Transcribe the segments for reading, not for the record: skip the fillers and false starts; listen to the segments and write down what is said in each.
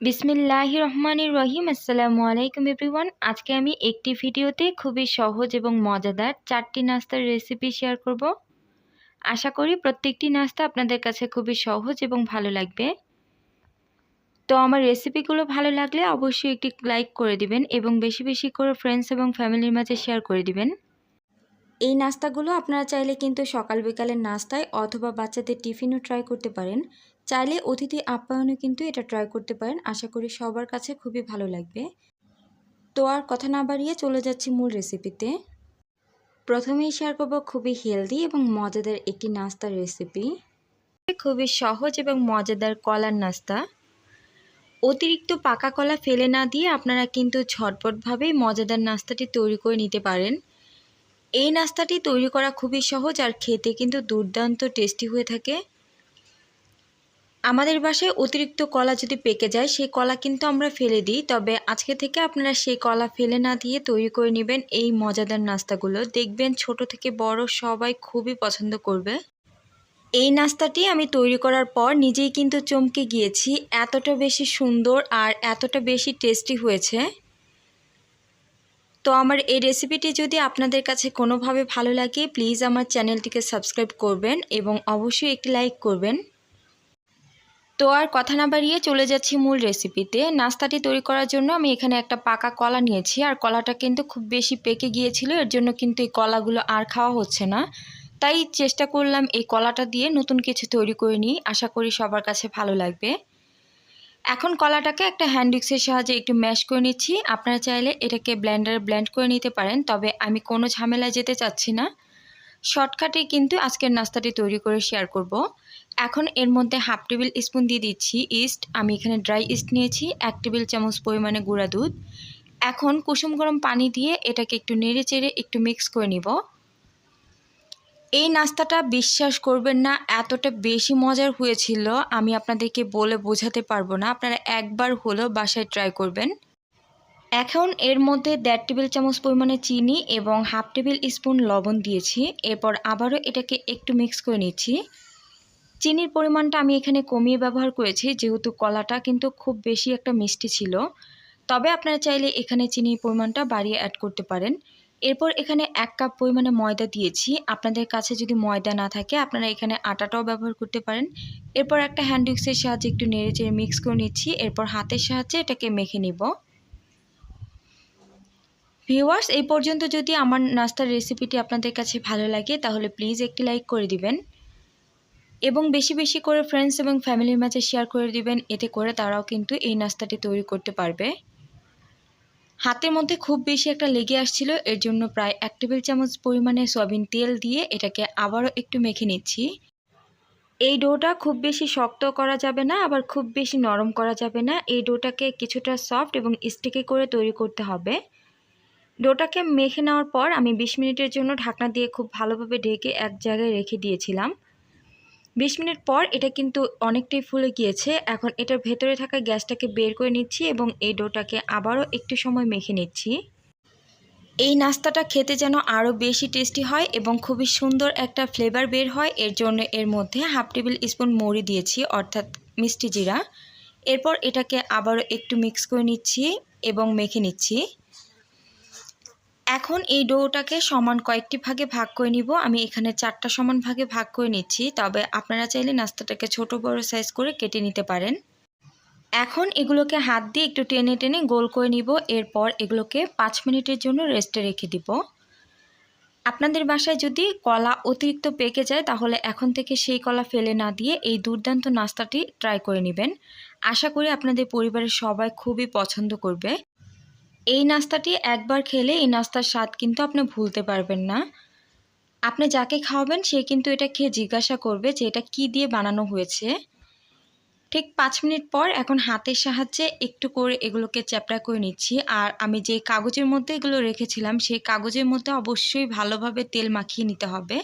বিসমিল্লাহির রহমানির রহিম। আসসালামু আলাইকুম এভরিওয়ান। আজকে আমি একটি ভিডিওতে খুবই সহজ এবং মজাদার 4টি নাস্তার রেসিপি শেয়ার করব। আশা করি প্রত্যেকটি নাস্তা আপনাদের কাছে খুবই সহজ এবং ভালো লাগবে। তো আমার রেসিপিগুলো ভালো লাগলে অবশ্যই একটি লাইক করে দিবেন এবং বেশি বেশি করে ফ্রেন্ডস এবং ফ্যামিলির মাঝে শেয়ার করে দিবেন। এই নাস্তাগুলো আপনারা চাইলে কিন্তু সকাল বিকালের নাস্তায় অথবা বাচ্চাদের টিফিনও ট্রাই করতে পারেন। চাইলে অতিথি আপ্যায়নে কিন্তু এটা ট্রাই করতে পারেন। আশা করি সবার কাছে খুবই ভালো লাগবে। তো আর কথা না বাড়িয়ে চলে যাচ্ছি মূল রেসিপিতে। প্রথমেই শেয়ার করব খুবই হেলদি এবং মজাদার একটি নাস্তার রেসিপি। খুবই সহজ এবং মজাদার কলার নাস্তা। অতিরিক্ত পাকা কলা ফেলে না দিয়ে আপনারা কিন্তু ঝটপটভাবেই মজাদার নাস্তাটি তৈরি করে নিতে পারেন। এই নাস্তাটি তৈরি করা খুবই সহজ আর খেতে কিন্তু দুর্দান্ত টেস্টি হয়ে থাকে। আমাদের বাসায় অতিরিক্ত কলা যদি পেকে যায় সেই কলা কিন্তু আমরা ফেলে দিই, তবে আজকে থেকে আপনারা সেই কলা ফেলে না দিয়ে তৈরি করে নেবেন এই মজাদার নাস্তাগুলো। দেখবেন ছোট থেকে বড় সবাই খুবই পছন্দ করবে। এই নাস্তাটি আমি তৈরি করার পর নিজেই কিন্তু চমকে গিয়েছি, এতটা বেশি সুন্দর আর এতটা বেশি টেস্টি হয়েছে। তো আমার এই রেসিপিটি যদি আপনাদের কাছে কোনোভাবে ভালো লাগে প্লিজ আমার চ্যানেলটিকে সাবস্ক্রাইব করবেন এবং অবশ্যই একটি লাইক করবেন। তো আর কথা না বাড়িয়ে চলে যাচ্ছি মূল রেসিপিতে। নাস্তাটি তৈরি করার জন্য আমি এখানে একটা পাকা কলা নিয়েছি, আর কলাটা কিন্তু খুব বেশি পেকে গিয়েছিল, এর জন্য কিন্তু এই কলাগুলো আর খাওয়া হচ্ছে না। তাই চেষ্টা করলাম এই কলাটা দিয়ে নতুন কিছু তৈরি করে নিই, আশা করি সবার কাছে ভালো লাগবে। এখন কলাটাকে একটা হ্যান্ড উইক্সের সাহায্যে একটু ম্যাশ করে নিচ্ছি। আপনারা চাইলে এটাকে ব্লেন্ডারে ব্লেন্ড করে নিতে পারেন, তবে আমি কোনো ঝামেলায় যেতে চাচ্ছি না। শর্টকাটে কিন্তু আজকের নাস্তাটি তৈরি করে শেয়ার করব। এখন এর মধ্যে হাফ টেবিল স্পুন দিয়ে দিচ্ছি ইস্ট। আমি এখানে ড্রাই ইস্ট নিয়েছি। 1 টেবিল চামচ পরিমাণে গুঁড়া দুধ। এখন কুসুম গরম পানি দিয়ে এটাকে একটু নেড়ে চেড়ে একটু মিক্স করে নিব। এই নাস্তাটা বিশ্বাস করবেন না, এতটা বেশি মজার হয়েছিল আমি আপনাদেরকে বলে বোঝাতে পারবো না। আপনারা একবার হলেও বাসায় ট্রাই করবেন। এখন এর মধ্যে 1.5 টেবিল চামচ পরিমাণে চিনি এবং হাফ টেবিল স্পুন লবণ দিয়েছি। এরপর আবারও এটাকে একটু মিক্স করে নিচ্ছি। চিনির পরিমাণটা আমি এখানে কমিয়ে ব্যবহার করেছি, যেহেতু কলাটা কিন্তু খুব বেশি একটা মিষ্টি ছিল। তবে আপনারা চাইলে এখানে চিনির পরিমাণটা বাড়িয়ে অ্যাড করতে পারেন। এরপর এখানে 1 কাপ পরিমাণে ময়দা দিয়েছি। আপনাদের কাছে যদি ময়দা না থাকে আপনারা এখানে আটাটাও ব্যবহার করতে পারেন। এরপর একটা হ্যান্ড উইক্সের সাহায্যে একটু নেড়ে চেড়ে মিক্স করে নিচ্ছি। এরপর হাতের সাহায্যে এটাকে মেখে নিব। ভিউয়ার্স, এই পর্যন্ত যদি আমার নাস্তার রেসিপিটি আপনাদের কাছে ভালো লাগে তাহলে প্লিজ একটি লাইক করে দিবেন এবং বেশি বেশি করে ফ্রেন্ডস এবং ফ্যামিলির মাঝে শেয়ার করে দিবেন। এতে করে তারাও কিন্তু এই নাস্তাটি তৈরি করতে পারবে। হাতের মধ্যে খুব বেশি একটা লেগে আসছিল, এর জন্য প্রায় 1 টেবিল চামচ পরিমাণে সয়াবিন তেল দিয়ে এটাকে আবারও একটু মেখে নিচ্ছি। এই ডোটা খুব বেশি শক্ত করা যাবে না, আবার খুব বেশি নরম করা যাবে না। এই ডোটাকে কিছুটা সফট এবং স্টিকি করে তৈরি করতে হবে। ডোটাকে মেখে নেওয়ার পর আমি 20 মিনিটের জন্য ঢাকনা দিয়ে খুব ভালোভাবে ঢেকে এক জায়গায় রেখে দিয়েছিলাম। 20 মিনিট পর এটা কিন্তু অনেকটাই ফুলে গিয়েছে। এখন এটার ভেতরে থাকা গ্যাসটাকে বের করে নিচ্ছি এবং এই ডোটাকে আবারও একটু সময় মেখে নিচ্ছি। এই নাস্তাটা খেতে যেন আরও বেশি টেস্টি হয় এবং খুবই সুন্দর একটা ফ্লেভার বের হয়, এর জন্য এর মধ্যে হাফ টেবিল স্পুন মৌরি দিয়েছি, অর্থাৎ মিষ্টি জিরা। এরপর এটাকে আবারও একটু মিক্স করে নিচ্ছি এবং মেখে নিচ্ছি। এখন এই ডোটাকে সমান কয়েকটি ভাগে ভাগ করে নিব। আমি এখানে 4টা সমান ভাগে ভাগ করে নিচ্ছি, তবে আপনারা চাইলে নাস্তাটাকে ছোট বড় সাইজ করে কেটে নিতে পারেন। এখন এগুলোকে হাত দিয়ে একটু টেনে টেনে গোল করে নিব। এরপর এগুলোকে 5 মিনিটের জন্য রেস্টে রেখে দিব। আপনাদের বাসায় যদি কলা অতিরিক্ত পেকে যায় তাহলে এখন থেকে সেই কলা ফেলে না দিয়ে এই দুর্দান্ত নাস্তাটি ট্রাই করে নেবেন। আশা করি আপনাদের পরিবারের সবাই খুবই পছন্দ করবে। এই নাস্তাটি একবার খেলে এই নাস্তার স্বাদ কিন্তু আপনি ভুলতে পারবেন না। আপনি যাকে খাওয়াবেন সে কিন্তু এটা খেয়ে জিজ্ঞাসা করবে যে এটা কি দিয়ে বানানো হয়েছে। ঠিক 5 মিনিট পর এখন হাতের সাহায্যে একটু করে এগুলোকে চ্যাপটা করে নিচ্ছি। আর আমি যে কাগজের মধ্যে এগুলো রেখেছিলাম সেই কাগজের মধ্যে অবশ্যই ভালোভাবে তেল মাখিয়ে নিতে হবে।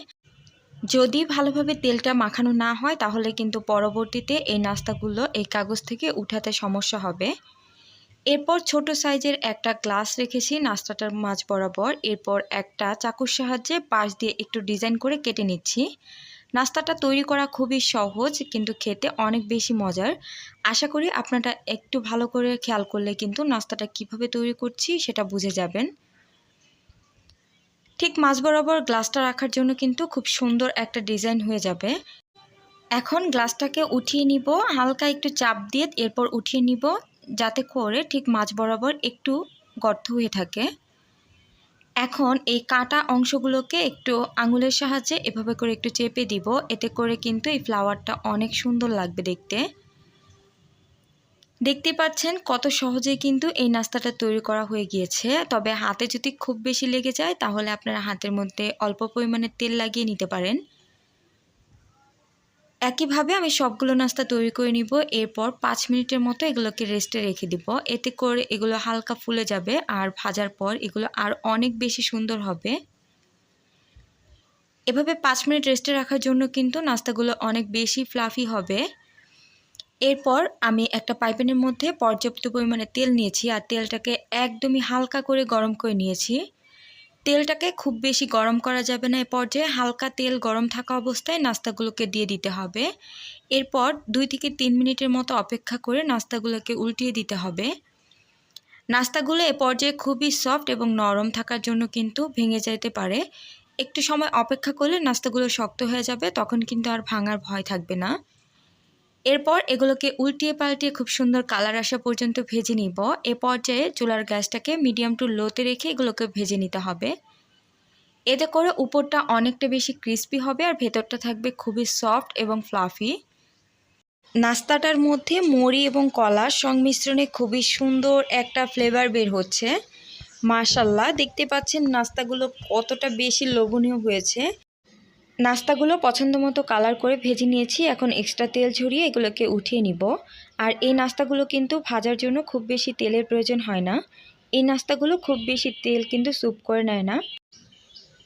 যদি ভালোভাবে তেলটা মাখানো না হয় তাহলে কিন্তু পরবর্তীতে এই নাস্তাগুলো এই কাগজ থেকে উঠাতে সমস্যা হবে। এরপর ছোট সাইজের একটা গ্লাস রেখেছি নাস্তাটার মাঝ বরাবর। এরপর একটা চাকুর সাহায্যে পাশ দিয়ে একটু ডিজাইন করে কেটে নিচ্ছি। নাস্তাটা তৈরি করা খুবই সহজ কিন্তু খেতে অনেক বেশি মজার। আশা করি আপনারা একটু ভালো করে খেয়াল করলে কিন্তু নাস্তাটা কিভাবে তৈরি করছি সেটা বুঝে যাবেন। ঠিক মাঝ বরাবর গ্লাসটা রাখার জন্য কিন্তু খুব সুন্দর একটা ডিজাইন হয়ে যাবে। এখন গ্লাসটাকে উঠিয়ে নিব, হালকা একটু চাপ দিয়ে এরপর উঠিয়ে নিব, যাতে করে ঠিক মাঝ বরাবর একটু গর্ত হয়ে থাকে। এখন এই কাটা অংশগুলোকে একটু আঙুলের সাহায্যে এভাবে করে একটু চেপে দিব, এতে করে কিন্তু এই ফ্লাওয়ারটা অনেক সুন্দর লাগবে দেখতে। দেখতে পাচ্ছেন কত সহজেই কিন্তু এই নাস্তাটা তৈরি করা হয়ে গিয়েছে। তবে হাতে যদি খুব বেশি লেগে যায় তাহলে আপনারা হাতের মধ্যে অল্প পরিমাণে তেল লাগিয়ে নিতে পারেন। একইভাবে আমি সবগুলো নাস্তা তৈরি করে নিব। এরপর 5 মিনিটের মতো এগুলোকে রেস্টে রেখে দিব, এতে করে এগুলো হালকা ফুলে যাবে আর ভাজার পর এগুলো আর অনেক বেশি সুন্দর হবে। এভাবে 5 মিনিট রেস্টে রাখার জন্য কিন্তু নাস্তাগুলো অনেক বেশি ফ্লাফি হবে। এরপর আমি একটা পাইপ্যানের মধ্যে পর্যাপ্ত পরিমাণে তেল নিয়েছি আর তেলটাকে একদমই হালকা করে গরম করে নিয়েছি। তেলটাকে খুব বেশি গরম করা যাবে না, এ পর্যায়ে হালকা তেল গরম থাকা অবস্থায় নাস্তাগুলোকে দিয়ে দিতে হবে। এরপর 2 থেকে 3 মিনিটের মতো অপেক্ষা করে নাস্তাগুলোকে উল্টিয়ে দিতে হবে। নাস্তাগুলো এ পর্যায়ে খুবই সফট এবং নরম থাকার জন্য কিন্তু ভেঙে যেতে পারে। একটু সময় অপেক্ষা করলে নাস্তাগুলো শক্ত হয়ে যাবে, তখন কিন্তু আর ভাঙার ভয় থাকবে না। এরপর এগুলোকে উল্টিয়ে পাল্টিয়ে খুব সুন্দর কালার আসা পর্যন্ত ভেজে নিব। এ পর্যায়ে চুলার গ্যাসটাকে মিডিয়াম টু লোতে রেখে এগুলোকে ভেজে নিতে হবে। এতে করে উপরটা অনেকটা বেশি ক্রিস্পি হবে আর ভেতরটা থাকবে খুবই সফট এবং ফ্লাফি। নাস্তাটার মধ্যে মুড়ি এবং কলার সংমিশ্রণে খুবই সুন্দর একটা ফ্লেভার বের হচ্ছে। মাশাআল্লাহ, দেখতে পাচ্ছেন নাস্তাগুলো কতটা বেশি লোভনীয় হয়েছে। নাস্তাগুলো পছন্দ মতো কালার করে ভেজে নিয়েছি। এখন এক্সট্রা তেল ঝরিয়ে এগুলোকে উঠিয়ে নিব। আর এই নাস্তাগুলো কিন্তু ভাজার জন্য খুব বেশি তেলের প্রয়োজন হয় না। এই নাস্তাগুলো খুব বেশি তেল কিন্তু স্যুপ করে নেয় না।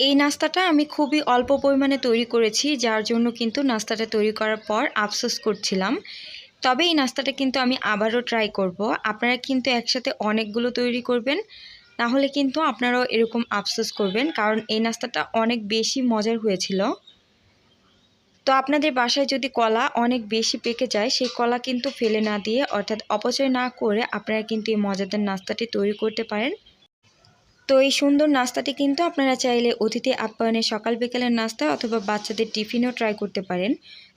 এই নাস্তাটা আমি খুবই অল্প পরিমাণে তৈরি করেছি, যার জন্য কিন্তু নাস্তাটা তৈরি করার পর আফসোস করছিলাম। তবে এই নাস্তাটা কিন্তু আমি আবারও ট্রাই করব। আপনারা কিন্তু একসাথে অনেকগুলো তৈরি করবেন, তাহলে কিন্তু আপনারাও এরকম আফসোস করবেন, কারণ এই নাস্তাটা অনেক বেশি মজার হয়েছিল। তো আপনাদের বাসায় যদি কলা অনেক বেশি পেকে যায়, সেই কলা কিন্তু ফেলে না দিয়ে অর্থাৎ অপচয় না করে আপনারা কিন্তু এই মজাদার নাস্তাটি তৈরি করতে পারেন। তো এই সুন্দর নাস্তাটি কিন্তু আপনারা চাইলে অতিথি আপ্যায়নে সকাল বিকেলের নাস্তায় অথবা বাচ্চাদের টিফিনেও ট্রাই করতে পারেন।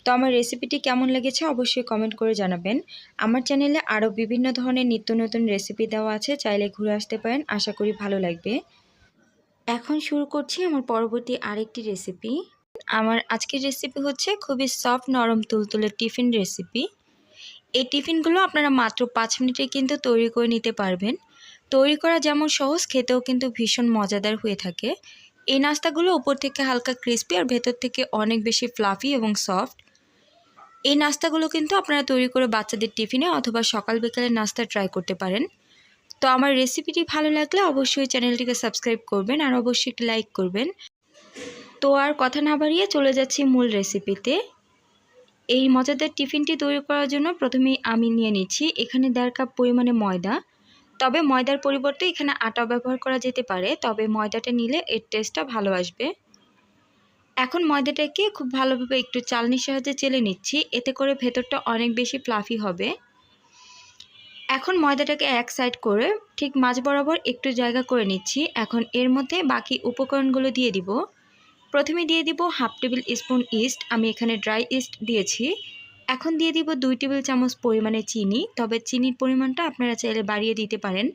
তো আমার রেসিপিটি কেমন লেগেছে অবশ্যই কমেন্ট করে জানাবেন। আমার চ্যানেলে আরও বিভিন্ন ধরনের নিত্য নতুন রেসিপি দেওয়া আছে, চাইলে ঘুরে আসতে পারেন, আশা করি ভালো লাগবে। এখন শুরু করছি আমার পরবর্তী আরেকটি রেসিপি। আমার আজকের রেসিপি হচ্ছে খুবই সফট নরম তুলতুলে টিফিন রেসিপি। এই টিফিনগুলো আপনারা মাত্র 5 মিনিটে কিন্তু তৈরি করে নিতে পারবেন। তৈরি করা যেমন সহজ, খেতেও কিন্তু ভীষণ মজাদার হয়ে থাকে। এই নাস্তাগুলো উপর থেকে হালকা ক্রিস্পি আর ভেতর থেকে অনেক বেশি ফ্লাফি এবং সফট। এই নাস্তাগুলো কিন্তু আপনারা তৈরি করে বাচ্চাদের টিফিনে অথবা সকাল বিকালের নাস্তা ট্রাই করতে পারেন। তো আমার রেসিপিটি ভালো লাগলে অবশ্যই চ্যানেলটিকে সাবস্ক্রাইব করবেন আর অবশ্যই একটি লাইক করবেন। তো আর কথা না বাড়িয়ে চলে যাচ্ছি মূল রেসিপিতে। এই মজাদার টিফিনটি তৈরি করার জন্য প্রথমেই আমি নিয়ে নিচ্ছি এখানে 1.5 কাপ পরিমাণে ময়দা। তবে ময়দার পরিবর্তে এখানে আটা ব্যবহার করা যেতে পারে, তবে ময়দাটা নিলে এর টেস্টটা ভালো আসবে। এখন ময়দাটাকে খুব ভালোভাবে একটু চালনির সাহায্যে চেলে নিচ্ছি, এতে করে ভেতরটা অনেক বেশি ফ্লাফি হবে। এখন ময়দাটাকে এক সাইড করে ঠিক মাঝ বরাবর একটু জায়গা করে নিচ্ছি। এখন এর মধ্যে বাকি উপকরণগুলো দিয়ে দিব। প্রথমে দিয়ে দিব 1/2 টেবিল স্পুন ইস্ট, আমি এখানে ড্রাই ইস্ট দিয়েছি। এখন দিয়ে দিব 2 টেবিল চামচ পরিমাণে চিনি, তবে চিনির পরিমাণটা আপনারা চাইলে বাড়িয়ে দিতে পারেন।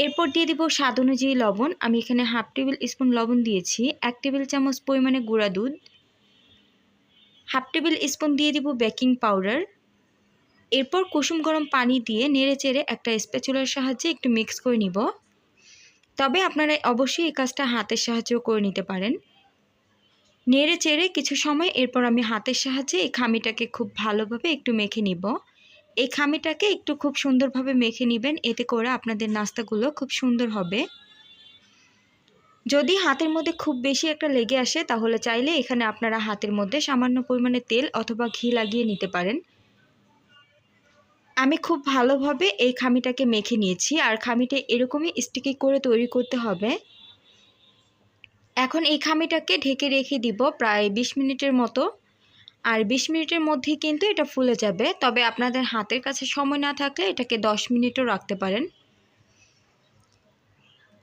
এরপর দিয়ে দিব স্বাদ অনুযায়ী লবণ, আমি এখানে 1/2 টেবিল স্পুন লবণ দিয়েছি। 1 টেবিল চামচ পরিমাণে গুঁড়া দুধ, 1/2 টেবিল স্পুন দিয়ে দিব বেকিং পাউডার। এরপর কুসুম গরম পানি দিয়ে নেড়ে চেড়ে একটা স্প্যাচুলার সাহায্যে একটু মিক্স করে নিব। তবে আপনারা অবশ্যই এই কাজটা হাতের সাহায্যেও করে নিতে পারেন। নেড়ে চেড়ে কিছু সময় এরপর আমি হাতের সাহায্যে এই খামিটাকে খুব ভালোভাবে একটু মেখে নিব। এই খামিটাকে একটু খুব সুন্দরভাবে মেখে নেবেন, এতে করে আপনাদের নাস্তাগুলো খুব সুন্দর হবে। যদি হাতের মধ্যে খুব বেশি একটা লেগে আসে তাহলে চাইলে এখানে আপনারা হাতের মধ্যে সামান্য পরিমাণে তেল অথবা ঘি লাগিয়ে নিতে পারেন। আমি খুব ভালোভাবে এই খামিটাকে মেখে নিয়েছি আর খামিটা এরকমই স্টিকি করে তৈরি করতে হবে। এখন এই খামিটাকে ঢেকে রেখে দিব প্রায় 20 মিনিটের মতো। আর 20 মিনিটের মধ্যেই কিন্তু এটা ফুলে যাবে। তবে আপনাদের হাতের কাছে সময় না থাকলে এটাকে 10 মিনিটও রাখতে পারেন।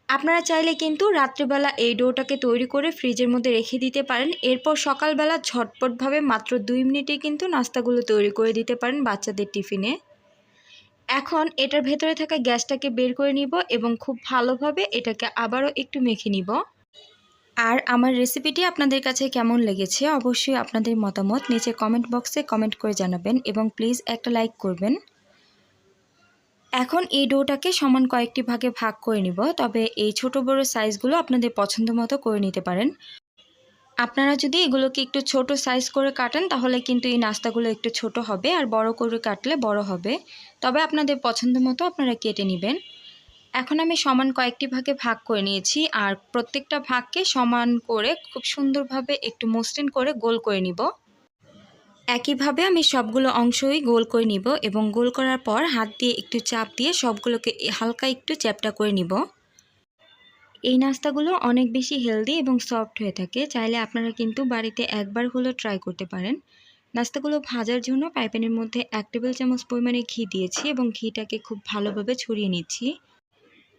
আপনারা চাইলে কিন্তু রাত্রিবেলা এই ডোটাকে তৈরি করে ফ্রিজের মধ্যে রেখে দিতে পারেন। এরপর সকালবেলা ঝটপটভাবে মাত্র 2 মিনিটে কিন্তু নাস্তাগুলো তৈরি করে দিতে পারেন বাচ্চাদের টিফিনে। এখন এটার ভেতরে থাকা গ্যাসটাকে বের করে নিব এবং খুব ভালোভাবে এটাকে আবারও একটু মেখে নিব। আর আমার রেসিপিটি আপনাদের কাছে কেমন লেগেছে অবশ্যই আপনাদের মতামত নিচে কমেন্ট বক্সে কমেন্ট করে জানাবেন এবং প্লিজ একটা লাইক করবেন। এখন এই ডোটাকে সমান কয়েকটি ভাগে ভাগ করে নিব। তবে এই ছোট বড় সাইজগুলো আপনাদের পছন্দ মতো করে নিতে পারেন। আপনারা যদি এগুলোকে একটু ছোট সাইজ করে কাটেন তাহলে কিন্তু এই নাস্তাগুলো একটু ছোট হবে, আর বড় করে কাটলে বড় হবে। তবে আপনাদের পছন্দ মতো আপনারা কেটে নেবেন। এখন আমি সমান কয়েকটি ভাগে ভাগ করে নিয়েছি, আর প্রত্যেকটা ভাগকে সমান করে খুব সুন্দরভাবে একটু মসৃণ করে গোল করে নিব। একইভাবে আমি সবগুলো অংশই গোল করে নিব এবং গোল করার পর হাত দিয়ে একটু চাপ দিয়ে সবগুলোকে হালকা একটু চ্যাপ্টা করে নিব। এই নাস্তাগুলো অনেক বেশি হেলদি এবং সফট হয়ে থাকে। চাইলে আপনারা কিন্তু বাড়িতে একবার হলেও ট্রাই করতে পারেন। নাস্তাগুলো ভাজার জন্য ফ্রাই প্যানের মধ্যে 1 টেবিল চামচ পরিমাণে ঘি দিয়েছি এবং ঘিটাকে খুব ভালোভাবে ছড়িয়ে নিচ্ছি।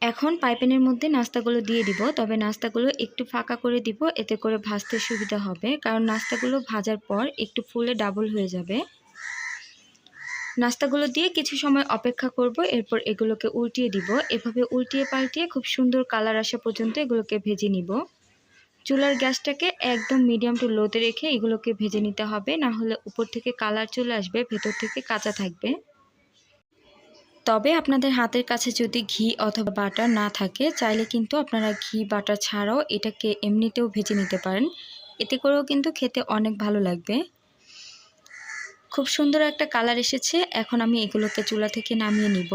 এখন ফ্রাই প্যানের মধ্যে নাস্তাগুলো দিয়ে দিব। তবে নাস্তাগুলো একটু ফাঁকা করে দিব, এতে করে ভাজতে সুবিধা হবে, কারণ নাস্তাগুলো ভাজার পর একটু ফুলে ডাবল হয়ে যাবে। নাস্তাগুলো দিয়ে কিছু সময় অপেক্ষা করব। এরপর এগুলোকে উল্টিয়ে দিব। এভাবে উল্টিয়ে পাল্টিয়ে খুব সুন্দর কালার আসা পর্যন্ত এগুলোকে ভেজে নিব। চুলার গ্যাসটাকে একদম মিডিয়াম টু লোতে রেখে এগুলোকে ভেজে নিতে হবে, না হলে উপর থেকে কালার চলে আসবে, ভেতর থেকে কাঁচা থাকবে। তবে আপনাদের হাতের কাছে যদি ঘি অথবা বাটার না থাকে চাইলে কিন্তু আপনারা ঘি বাটার ছাড়াও এটাকে এমনিতেও ভেজে নিতে পারেন। এতে করেও কিন্তু খেতে অনেক ভালো লাগবে। খুব সুন্দর একটা কালার এসেছে। এখন আমি এগুলোকে চুলা থেকে নামিয়ে নিব।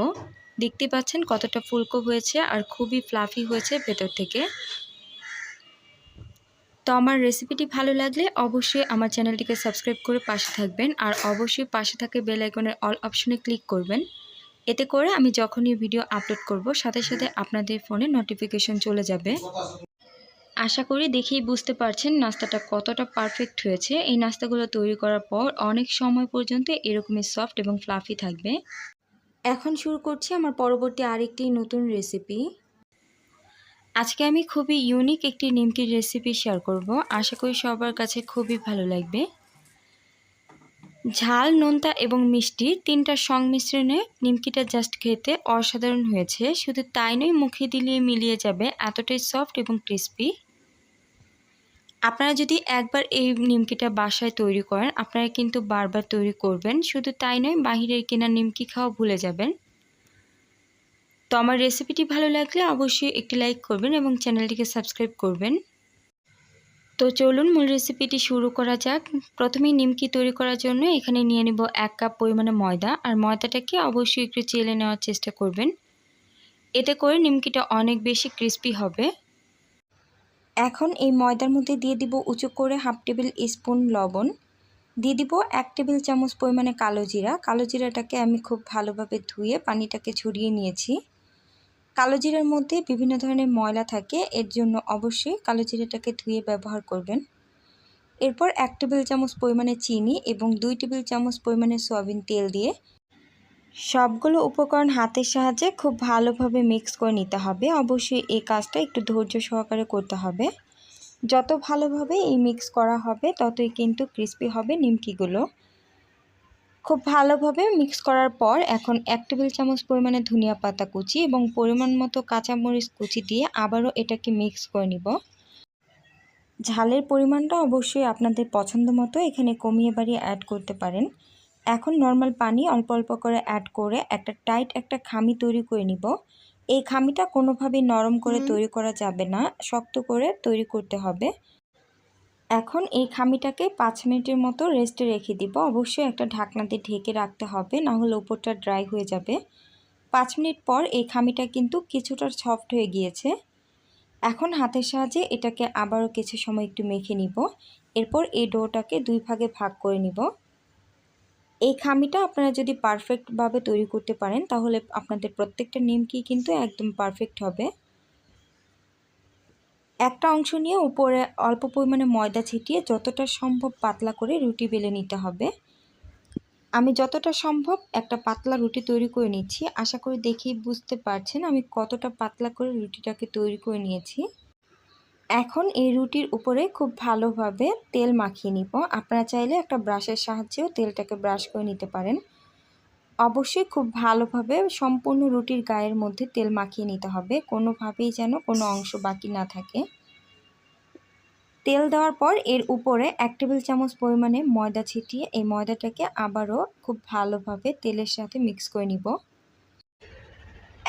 দেখতে পাচ্ছেন কতটা ফুলকো হয়েছে আর খুবই ফ্লাফি হয়েছে ভেতর থেকে। তো আমার রেসিপিটি ভালো লাগলে অবশ্যই আমার চ্যানেলটিকে সাবস্ক্রাইব করে পাশে থাকবেন, আর অবশ্যই পাশে থাকে বেল আইকনের অল অপশনে ক্লিক করবেন। এতে করে আমি যখনই ভিডিও আপলোড করব সাথে সাথে আপনাদের ফোনে নোটিফিকেশন চলে যাবে। আশা করি দেখেই বুঝতে পারছেন নাস্তাটা কতটা পারফেক্ট হয়েছে। এই নাস্তাগুলো তৈরি করার পর অনেক সময় পর্যন্ত এরকমই সফট এবং ফ্লাফি থাকবে। এখন শুরু করছি আমার পরবর্তী আরেকটি নতুন রেসিপি। আজকে আমি খুবই ইউনিক একটি নিমকির রেসিপি শেয়ার করব। আশা করি সবার কাছে খুবই ভালো লাগবে। ঝাল, নোনতা এবং মিষ্টি তিনটার সংমিশ্রণে নিমকিটা জাস্ট খেতে অসাধারণ হয়েছে। শুধু তাই নয়, মুখে দিলে মিলিয়ে যাবে, এতটাই সফট এবং ক্রিস্পি। আপনারা যদি একবার এই নিমকিটা বাসায় তৈরি করেন আপনারা কিন্তু বারবার তৈরি করবেন। শুধু তাই নয়, বাহিরের কেনা নিমকি খাওয়া ভুলে যাবেন। তো আমার রেসিপিটি ভালো লাগলে অবশ্যই একটি লাইক করবেন এবং চ্যানেলটিকে সাবস্ক্রাইব করবেন। তো চলুন মূল রেসিপিটি শুরু করা যাক। প্রথমেই নিমকি তৈরি করার জন্য এখানে নিয়ে নেব 1 কাপ পরিমাণে ময়দা, আর ময়দাটাকে অবশ্যই একটু চেলে নেওয়ার চেষ্টা করবেন। এতে করে নিমকিটা অনেক বেশি ক্রিস্পি হবে। এখন এই ময়দার মধ্যে দিয়ে দিব উঁচু করে 1/2 টেবিল স্পুন লবণ, দিয়ে দিব 1 টেবিল চামচ পরিমাণে কালো জিরা। কালো জিরাটাকে আমি খুব ভালোভাবে ধুয়ে পানিটাকে ঝরিয়ে নিয়েছি। কালো জিরার মধ্যে বিভিন্ন ধরনের ময়লা থাকে, এর জন্য অবশ্যই কালো জিরাটাকে ধুয়ে ব্যবহার করবেন। এরপর 1 টেবিল চামচ পরিমাণে চিনি এবং 2 টেবিল চামচ পরিমাণে সয়াবিন তেল দিয়ে সবগুলো উপকরণ হাতের সাহায্যে খুব ভালোভাবে মিক্স করে নিতে হবে। অবশ্যই এই কাজটা একটু ধৈর্য সহকারে করতে হবে। যত ভালোভাবে এই মিক্স করা হবে ততই কিন্তু ক্রিস্পি হবে নিমকিগুলো। খুব ভালোভাবে মিক্স করার পর এখন 1 টেবিল চামচ পরিমাণে ধনিয়া পাতা কুচি এবং পরিমাণ মতো কাঁচামরিচ কুচি দিয়ে আবারও এটাকে মিক্স করে নিব। ঝালের পরিমাণটা অবশ্যই আপনাদের পছন্দ মতো এখানে কমিয়ে বাড়িয়ে অ্যাড করতে পারেন। এখন নর্মাল পানি অল্প অল্প করে অ্যাড করে একটা টাইট একটা খামি তৈরি করে নিব। এই খামিটা কোনোভাবেই নরম করে তৈরি করা যাবে না, শক্ত করে তৈরি করতে হবে। এখন এই খামিটাকে 5 মিনিটের মতো রেস্টে রেখে দিব। অবশ্যই একটা ঢাকনা দিয়ে ঢেকে রাখতে হবে, না হলে উপরটা ড্রাই হয়ে যাবে। 5 মিনিট পর এই খামিটা কিন্তু কিছুটা সফট হয়ে গিয়েছে। এখন হাতের সাহায্যে এটাকে আবারও কিছু সময় একটু মেখে নিব। এরপর এই ডোটাকে 2 ভাগে ভাগ করে নিব। এই খামিটা আপনারা যদি পারফেক্টভাবে তৈরি করতে পারেন তাহলে আপনাদের প্রত্যেকটা নিমকি কিন্তু একদম পারফেক্ট হবে। একটা অংশ নিয়ে উপরে অল্প পরিমাণে ময়দা ছিটিয়ে যতটা সম্ভব পাতলা করে রুটি বেলে নিতে হবে। আমি যতটা সম্ভব একটা পাতলা রুটি তৈরি করে নিচ্ছি। আশা করি দেখেই বুঝতে পারছেন আমি কতটা পাতলা করে রুটিটাকে তৈরি করে নিয়েছি। এখন এই রুটির উপরে খুব ভালোভাবে তেল মাখিয়ে নিব। আপনারা চাইলে একটা ব্রাশের সাহায্যেও তেলটাকে ব্রাশ করে নিতে পারেন। অবশ্যই খুব ভালোভাবে সম্পূর্ণ রুটির গায়ের মধ্যে তেল মাখিয়ে নিতে হবে, কোনোভাবেই যেন কোনো অংশ বাকি না থাকে। তেল দেওয়ার পর এর উপরে 1 টেবিল চামচ পরিমাণে ময়দা ছিটিয়ে এই ময়দাটাকে আবারও খুব ভালোভাবে তেলের সাথে মিক্স করে নিব।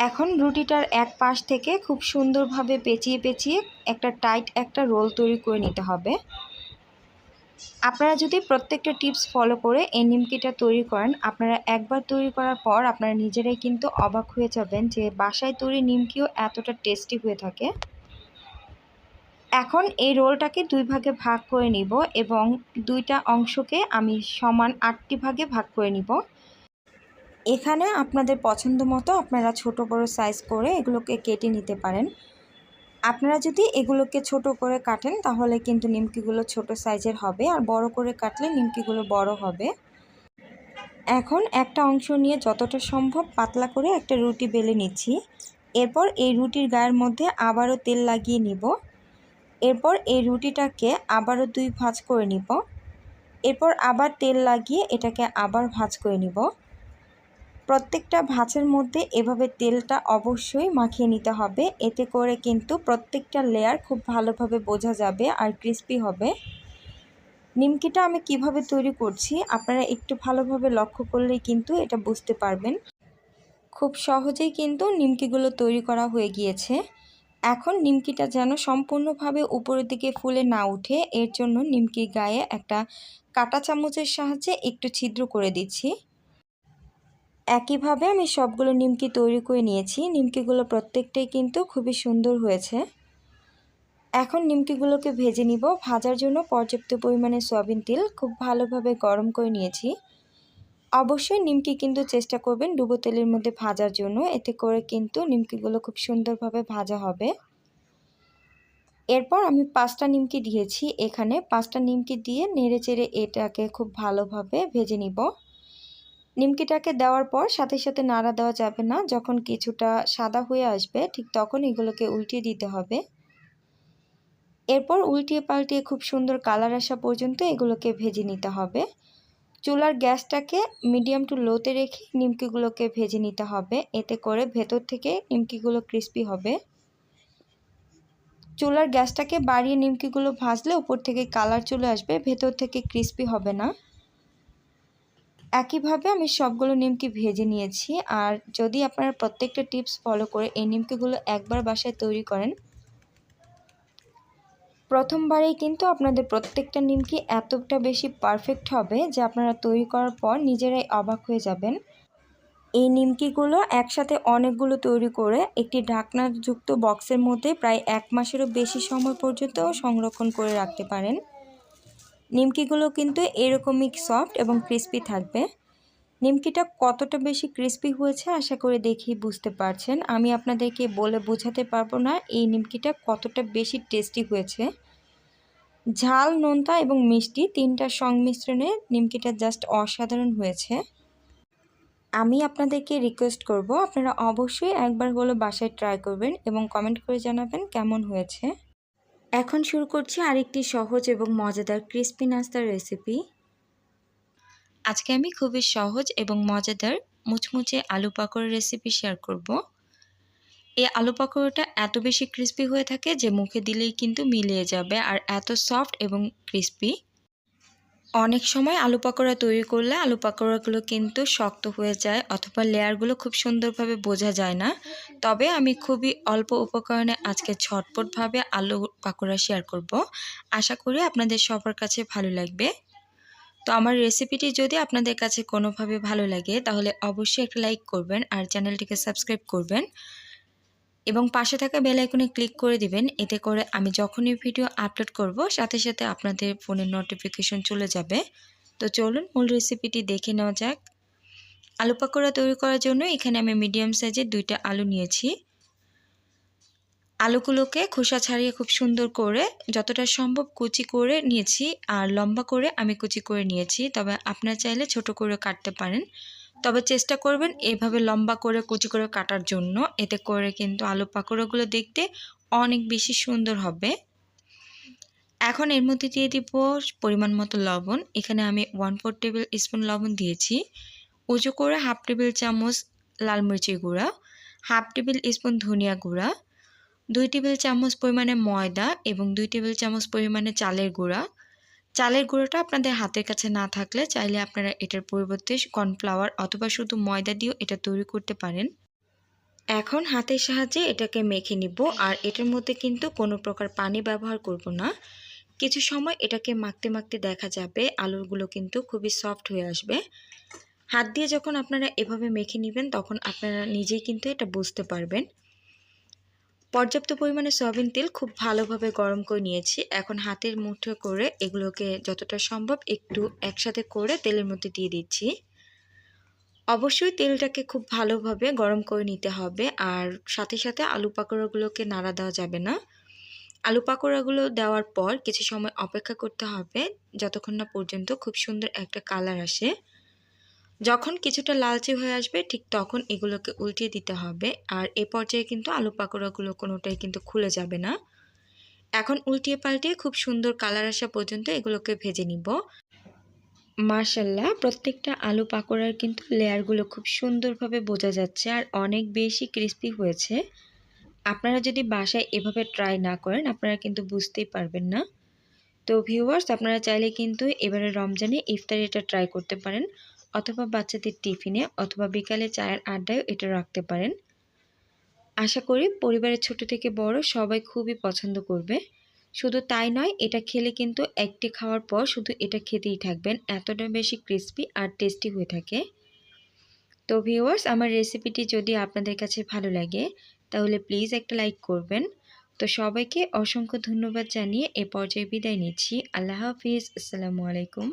এখন রুটিটার এক পাশ থেকে খুব সুন্দরভাবে পেঁচিয়ে পেঁচিয়ে একটা টাইট একটা রোল তৈরি করে নিতে হবে। আপনারা যদি প্রত্যেকটা টিপস ফলো করে এই নিমকিটা তৈরি করেন, আপনারা একবার তৈরি করার পর আপনারা নিজেরাই কিন্তু অবাক হয়ে যাবেন যে বাসায় তৈরি নিমকিও এতটা টেস্টি হয়ে থাকে। এখন এই রোলটাকে 2 ভাগে ভাগ করে নিব এবং 2টা অংশকে আমি সমান 8টি ভাগে ভাগ করে নিব। এখানে আপনাদের পছন্দ মতো আপনারা ছোট বড় সাইজ করে এগুলোকে কেটে নিতে পারেন। আপনারা যদি এগুলোকে ছোট করে কাটেন তাহলে কিন্তু নিমকিগুলো ছোট সাইজের হবে, আর বড় করে কাটলে নিমকিগুলো বড় হবে। এখন একটা অংশ নিয়ে যতটা সম্ভব পাতলা করে একটা রুটি বেলে নিচ্ছি। এরপর এই রুটির গায়ের মধ্যে আবারও তেল লাগিয়ে নিব। এরপর এই রুটিটাকে আবারও 2 ভাঁজ করে নিব। এরপর আবার তেল লাগিয়ে এটাকে আবার ভাঁজ করে নিব। প্রত্যেকটা ভাঁজের মধ্যে এভাবে তেলটা অবশ্যই মাখিয়ে নিতে হবে, এতে করে কিন্তু প্রত্যেকটা লেয়ার খুব ভালোভাবে বোঝা যাবে আর ক্রিস্পি হবে। নিমকিটা আমি কিভাবে তৈরি করছি আপনারা একটু ভালোভাবে লক্ষ্য করলেই কিন্তু এটা বুঝতে পারবেন। খুব সহজেই কিন্তু নিমকিগুলো তৈরি করা হয়ে গিয়েছে। এখন নিমকিটা যেন সম্পূর্ণভাবে উপরের দিকে ফুলে না ওঠে, এর জন্য নিমকির গায়ে একটা কাঁটা চামচের সাহায্যে একটু ছিদ্র করে দিচ্ছি। একইভাবে আমি সবগুলো নিমকি তৈরি করে নিয়েছি। নিমকিগুলো প্রত্যেকটাই কিন্তু খুবই সুন্দর হয়েছে। এখন নিমকিগুলোকে ভেজে নিব। ভাজার জন্য পর্যাপ্ত পরিমাণে সয়াবিন তেল খুব ভালোভাবে গরম করে নিয়েছি। অবশ্যই নিমকি কিন্তু চেষ্টা করবেন ডুবো তেলের মধ্যে ভাজার জন্য, এতে করে কিন্তু নিমকিগুলো খুব সুন্দরভাবে ভাজা হবে। এরপর আমি 5টা নিমকি দিয়েছি। এখানে 5টা নিমকি দিয়ে নেড়েচেড়ে এটাকে খুব ভালোভাবে ভেজে নিব। নিমকিটাকে দেওয়ার পর সাথে সাথে নাড়া দেওয়া যাবে না, যখন কিছুটা সাদা হয়ে আসবে ঠিক তখন এগুলোকে উল্টিয়ে দিতে হবে। এরপর উল্টিয়ে পাল্টিয়ে খুব সুন্দর কালার আসা পর্যন্ত এগুলোকে ভেজে নিতে হবে। চুলার গ্যাসটাকে মিডিয়াম টু লোতে রেখে নিমকিগুলোকে ভেজে নিতে হবে, এতে করে ভেতর থেকে নিমকিগুলো ক্রিস্পি হবে। চুলার গ্যাসটাকে বাড়িয়ে নিমকিগুলো ভাজলে উপর থেকে কালার চলে আসবে, ভেতর থেকে ক্রিস্পি হবে না। একইভাবে আমি সবগুলো নিমকি ভেজে নিয়েছি। আর যদি আপনারা প্রত্যেকটা টিপস ফলো করে এই নিমকিগুলো একবার বাসায় তৈরি করেন, প্রথমবারেই কিন্তু আপনাদের প্রত্যেকটা নিমকি এতটা বেশি পারফেক্ট হবে যে আপনারা তৈরি করার পর নিজেরাই অবাক হয়ে যাবেন। এই নিমকিগুলো একসাথে অনেকগুলো তৈরি করে একটি ঢাকনাযুক্ত বক্সের মধ্যে প্রায় 1 মাসেরও বেশি সময় পর্যন্ত সংরক্ষণ করে রাখতে পারেন। নিমকিগুলো কিন্তু এরকমই সফট এবং ক্রিস্পি থাকবে। নিমকিটা কতটা বেশি ক্রিস্পি হয়েছে আশা করি দেখেই বুঝতে পারছেন। আমি আপনাদেরকে বলে বোঝাতে পারবো না এই নিমকিটা কতটা বেশি টেস্টি হয়েছে। ঝাল, নোনতা এবং মিষ্টি 3টার সংমিশ্রণে নিমকিটা জাস্ট অসাধারণ হয়েছে। আমি আপনাদেরকে রিকোয়েস্ট করব আপনারা অবশ্যই একবার হলো বাসায় ট্রাই করবেন এবং কমেন্ট করে জানাবেন কেমন হয়েছে। এখন শুরু করছি আরেকটি সহজ এবং মজাদার ক্রিস্পি নাস্তার রেসিপি। আজকে আমি খুবই সহজ এবং মজাদার মুচমুচে আলু পাকোড়া রেসিপি শেয়ার করব। এই আলু পাকোড়াটা এত বেশি ক্রিস্পি হয়ে থাকে যে মুখে দিলেই কিন্তু মিলিয়ে যাবে, আর এত সফট এবং ক্রিস্পি। অনেক সময় আলু পাকোড়া তৈরি করলে আলু পাকোড়াগুলো কিন্তু শক্ত হয়ে যায় অথবা লেয়ারগুলো খুব সুন্দরভাবে বোঝা যায় না। তবে আমি খুবই অল্প উপকরণে আজকে ঝটপটভাবে আলু পাকোড়া শেয়ার করব। আশা করি আপনাদের সবার কাছে ভালো লাগবে। তো আমার রেসিপিটি যদি আপনাদের কাছে কোনোভাবে ভালো লাগে তাহলে অবশ্যই একটা লাইক করবেন আর চ্যানেলটিকে সাবস্ক্রাইব করবেন এবং পাশে থাকা বেল আইকনে ক্লিক করে দিবেন, এতে করে আমি যখনই ভিডিও আপলোড করব সাথে সাথে আপনাদের ফোনের নোটিফিকেশন চলে যাবে। তো চলুন মূল রেসিপিটি দেখে নেওয়া যাক। আলু পাকোড়া তৈরি করার জন্য এখানে আমি মিডিয়াম সাইজের 2টা আলু নিয়েছি। আলুগুলোকে খোসা ছাড়িয়ে খুব সুন্দর করে যতটা সম্ভব কুচি করে নিয়েছি, আর লম্বা করে আমি কুচি করে নিয়েছি। তবে আপনারা চাইলে ছোট করে কাটতে পারেন, তবে চেষ্টা করবেন এভাবে লম্বা করে কুচি করে কাটার জন্য। এতে করে কিন্তু আলু পাকোড়াগুলো দেখতে অনেক বেশি সুন্দর হবে। এখন এর মধ্যে দিয়ে দিব পরিমাণ মতো লবণ। এখানে আমি 1/4 টেবিল স্পুন লবণ দিয়েছি। উঁচু করে 1/2 টেবিল চামচ লাল মরিচের গুঁড়া, 1/2 টেবিল স্পুন ধনিয়া গুঁড়া, 2 টেবিল চামচ পরিমাণে ময়দা এবং 2 টেবিল চামচ পরিমাণে চালের গুঁড়া। চালের গুঁড়োটা আপনাদের হাতের কাছে না থাকলে চাইলে আপনারা এটার পরিবর্তে কর্নফ্লাওয়ার অথবা শুধু ময়দা দিয়েও এটা তৈরি করতে পারেন। এখন হাতের সাহায্যে এটাকে মেখে নিব, আর এটার মধ্যে কিন্তু কোনো প্রকার পানি ব্যবহার করব না। কিছু সময় এটাকে মাখতে মাখতে দেখা যাবে আলুগুলো কিন্তু খুবই সফট হয়ে আসবে। হাত দিয়ে যখন আপনারা এভাবে মেখে নেবেন তখন আপনারা নিজেই কিন্তু এটা বুঝতে পারবেন। পর্যাপ্ত পরিমাণে সয়াবিন তেল খুব ভালোভাবে গরম করে নিয়েছি। এখন হাতের মুঠো করে এগুলোকে যতটা সম্ভব একটু একসাথে করে তেলের মধ্যে দিয়ে দিচ্ছি। অবশ্যই তেলটাকে খুব ভালোভাবে গরম করে নিতে হবে, আর সাথে সাথে আলু পাকোড়াগুলোকে নাড়া দেওয়া যাবে না। আলু পাকোড়াগুলো দেওয়ার পর কিছু সময় অপেক্ষা করতে হবে যতক্ষণ না পর্যন্ত খুব সুন্দর একটা কালার আসে। যখন কিছুটা লালচে হয়ে আসবে ঠিক তখন এগুলোকে উল্টিয়ে দিতে হবে, আর এ পর্যায়ে কিন্তু আলু পাকোড়াগুলো কোনোটাই কিন্তু খুলে যাবে না। এখন উল্টিয়ে পাল্টিয়ে খুব সুন্দর কালার আসা পর্যন্ত এগুলোকে ভেজে নিব। মাশাআল্লাহ, প্রত্যেকটা আলু পাকোড়ার কিন্তু লেয়ারগুলো খুব সুন্দরভাবে বোঝা যাচ্ছে আর অনেক বেশি ক্রিস্পি হয়েছে। আপনারা যদি বাসায় এভাবে ট্রাই না করেন আপনারা কিন্তু বুঝতেই পারবেন না। তো ভিউয়ার্স, আপনারা চাইলে কিন্তু এবারে রমজানে ইফতারে এটা ট্রাই করতে পারেন, অথবা বাচ্চাদের টিফিনে অথবা বিকালে চায়ের আড্ডায়ও এটা রাখতে পারেন। আশা করি পরিবারের ছোট থেকে বড় সবাই খুবই পছন্দ করবে। শুধু তাই নয়, এটা খেলে কিন্তু একটি খাওয়ার পর শুধু এটা খেতেই থাকবেন, এতটা বেশি ক্রিস্পি আর টেস্টি হয়ে থাকে। তো ভিউয়ার্স, আমার রেসিপিটি যদি আপনাদের কাছে ভালো লাগে তাহলে প্লিজ একটা লাইক করবেন। তো সবাইকে অসংখ্য ধন্যবাদ জানিয়ে এ পর্যায়ে বিদায় নিচ্ছি। আল্লাহ হাফিজ, আসসালামু আলাইকুম।